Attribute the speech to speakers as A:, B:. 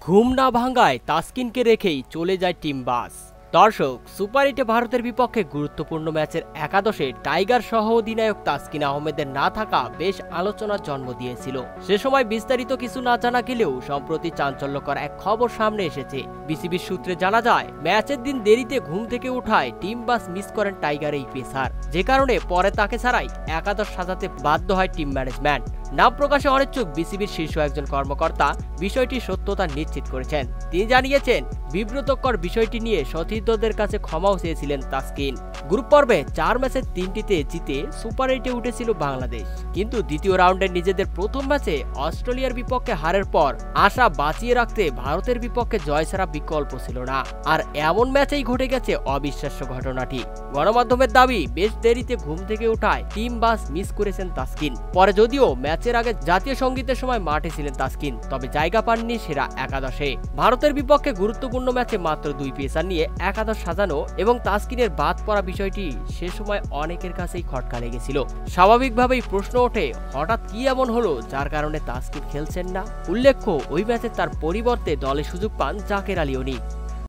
A: ঘুম না ভাঙায় তাসকিনকে রেখেই চলে যায় টিম বাস। দর্শক, সুপার এইটে ভারতের বিপক্ষে গুরুত্বপূর্ণ ম্যাচের একাদশে টাইগার সহ অধিনায়ক তাসকিন আহমেদের না থাকা বেশ আলোচনার জন্ম দিয়েছিল। সে সময় বিস্তারিত কিছু না জানা গেলেও সম্প্রতি চাঞ্চল্যকর এক খবর সামনে এসেছে। বিসিবির সূত্রে জানা যায়, ম্যাচের দিন দেরিতে ঘুম থেকে উঠায় টিম বাস মিস করেন টাইগার এই পেসার, যে কারণে পরে তাকে ছাড়াই একাদশ সাজাতে বাধ্য হয় টিম ম্যানেজমেন্ট। নাম প্রকাশে অনিচ্ছুক বিসিবির শীর্ষ একজন কর্মকর্তা বিষয়টি সত্যতা নিশ্চিত করেছেন। তিনি জানিয়েছেন, বিব্রতকর বিষয়টি নিয়ে সতীর্থদের কাছে ক্ষমাও চেয়েছিলেন তাসকিন। গ্রুপ পর্বে 4 ম্যাচের 3টিতে জিতে সুপার এইটে উঠেছিল বাংলাদেশ, কিন্তু দ্বিতীয় রাউন্ডে নিজেদের প্রথম ম্যাচে অস্ট্রেলিয়ার বিপক্ষে হারের পর আশা বাঁচিয়ে রাখতে ভারতের বিপক্ষে জয় ছাড়া বিকল্প ছিল না। আর এমন ম্যাচেই ঘটে গেছে অবিশ্বাস্য ঘটনাটি। গণমাধ্যমের দাবি, বেশ দেরিতে ঘুম থেকে উঠায় টিম বাস মিস করেছেন তাসকিন। পরে যদিও ম্যাচের আগে জাতীয় সঙ্গীতের সময় মাঠে ছিলেন তাসকিন, তবে জায়গা পাননি সেরা একাদশে। ভারতের বিপক্ষে গুরুত্বপূর্ণ ম্যাচে মাত্র 2 পেসার নিয়ে একাদশ সাজানো এবং তাসকিনের বাদ পড়া বিষয়টি সে সময় অনেকের কাছেই খটকা লেগেছিল। স্বাভাবিকভাবেই প্রশ্ন ওঠে, হঠাৎ কি এমন হলো যার কারণে তাসকিন খেলছেন না? উল্লেখ্য, ওই ম্যাচে তার পরিবর্তে দলে সুযোগ পান জাকের আলী অনিক।